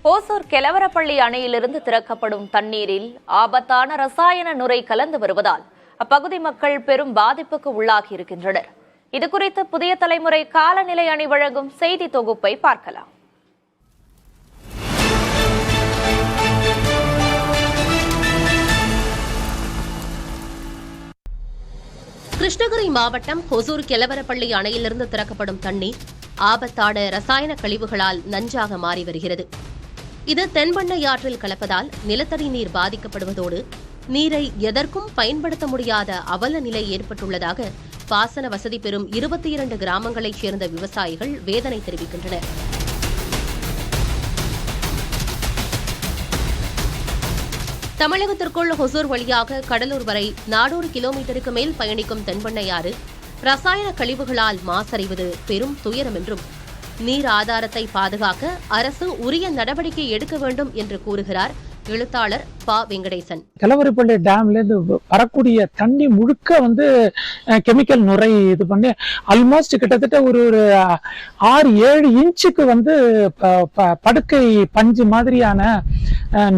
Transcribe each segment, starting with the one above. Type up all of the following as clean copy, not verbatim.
ஓசூர் கெலவரப்பள்ளி அணையிலிருந்து திறக்கப்படும் தண்ணீரில் ஆபத்தான ரசாயன நுரை கலந்து வருவதால் அப்பகுதி மக்கள் பெரும் பாதிப்புக்கு உள்ளாகியிருக்கின்றனர். இதுகுறித்து புதிய தலைமுறை காலநிலை அணி வழங்கும் செய்தி தொகுப்பை பார்க்கலாம். கிருஷ்ணகிரி மாவட்டம் ஓசூர் கெலவரப்பள்ளி அணையிலிருந்து திறக்கப்படும் தண்ணீர் ஆபத்தான ரசாயன கழிவுகளால் நஞ்சாக மாறி வருகிறது. இது தென்பெண்ணை ஆற்றில் கலப்பதால் நிலத்தடி நீர் பாதிக்கப்படுவதோடு நீரை எதற்கும் பயன்படுத்த முடியாத அவல நிலை ஏற்பட்டுள்ளதாக பாசன வசதி பெறும் 22 கிராமங்களைச் சேர்ந்த விவசாயிகள் வேதனை தெரிவிக்கின்றனர். தமிழகத்திற்குள் ஒசூர் வழியாக கடலூர் வரை 400 கிலோமீட்டருக்கு மேல் பயணிக்கும் தென்பெண்ணையாறு ரசாயன கழிவுகளால் மாசடைவது பெரும் துயரம் என்றும் நீர் ஆதாரத்தை பாதுகாக்க அரசு உரிய நடவடிக்கை எடுக்க வேண்டும் என்று கூறுகிறார் எழுத்தாளர் ப. வெங்கடேசன். கெலவரப்பள்ளி டேம்ல இருந்து வரக்கூடிய தண்ணி முழுக்க கெமிக்கல் நுரை இது பண்ணி ஆல்மோஸ்ட் கிட்டத்தட்ட ஒரு 6-7 இன்ச்சுக்கு படுக்கை பஞ்சு மாதிரியான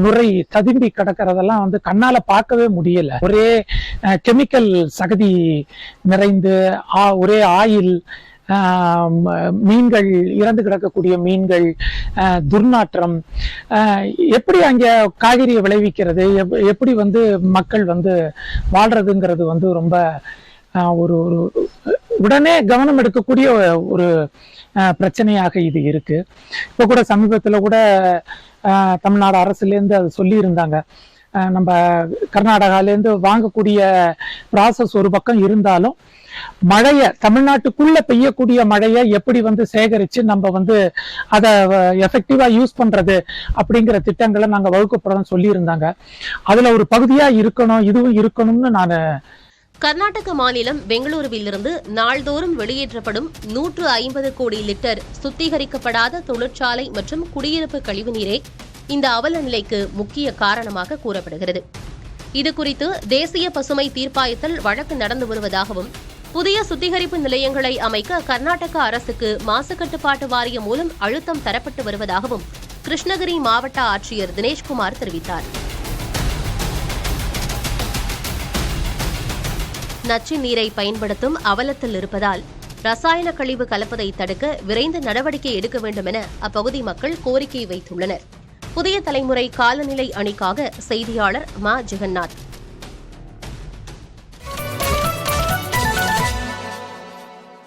நுரை ததும்பி கிடக்கிறதெல்லாம் கண்ணால பார்க்கவே முடியல. ஒரே கெமிக்கல் சகதி நிறைந்து ஒரே ஆயில், மீன்கள், இறந்து கிடக்கக்கூடிய மீன்கள், துர்நாற்றம், எப்படி அங்க காய்கறியை விளைவிக்கிறது, எப்படி மக்கள் வாழ்றதுங்கிறது ரொம்ப ஒரு உடனே கவனம் எடுக்கக்கூடிய ஒரு பிரச்சனையாக இது இருக்கு. இப்ப கூட சமீபத்துல கூட தமிழ்நாடு அரசுலேருந்து அது சொல்லி இருந்தாங்க. நம்ம கர்நாடகாலேருந்து வாங்கக்கூடிய ப்ராசஸ் ஒரு பக்கம் இருந்தாலும் மழைய தமிழ்நாட்டுக்குள்ள பெய்யக்கூடிய மழையை எப்படி சேகரிச்சு நம்ம அதை எஃபெக்டிவா யூஸ் பண்றது அப்படிங்கிற திட்டங்களை நாங்க வகுக்கப்படும் சொல்லி இருந்தாங்க. அதுல ஒரு பகுதியா இருக்கணும், இதுவும் இருக்கணும்னு நான். கர்நாடக மாநிலம் பெங்களூருவிலிருந்து நாள்தோறும் வெளியேற்றப்படும் 150 கோடி லிட்டர் சுத்திகரிக்கப்படாத தொழிற்சாலை மற்றும் குடியிருப்பு கழிவுநீரே இந்த அவல நிலைக்கு முக்கிய காரணமாக கூறப்படுகிறது. இதுகுறித்து தேசிய பசுமை தீர்ப்பாயத்தில் வழக்கு நடந்து வருவதாகவும் புதிய சுத்திகரிப்பு நிலையங்களை அமைக்க கர்நாடக அரசுக்கு மாசு கட்டுப்பாட்டு வாரியம் மூலம் அழுத்தம் தரப்பட்டு வருவதாகவும் கிருஷ்ணகிரி மாவட்ட ஆட்சியர் தினேஷ்குமார் தெரிவித்தார். நச்சு நீரை பயன்படுத்தும் அவலத்தில் இருப்பதால் ரசாயன கழிவு கலப்பதை தடுக்க விரைந்து நடவடிக்கை எடுக்க வேண்டும் என அப்பகுதி மக்கள் கோரிக்கை வைத்துள்ளனர். புதிய தலைமுறை காலநிலை அணிக்காக செய்தியாளர் மா. ஜெகநாத்.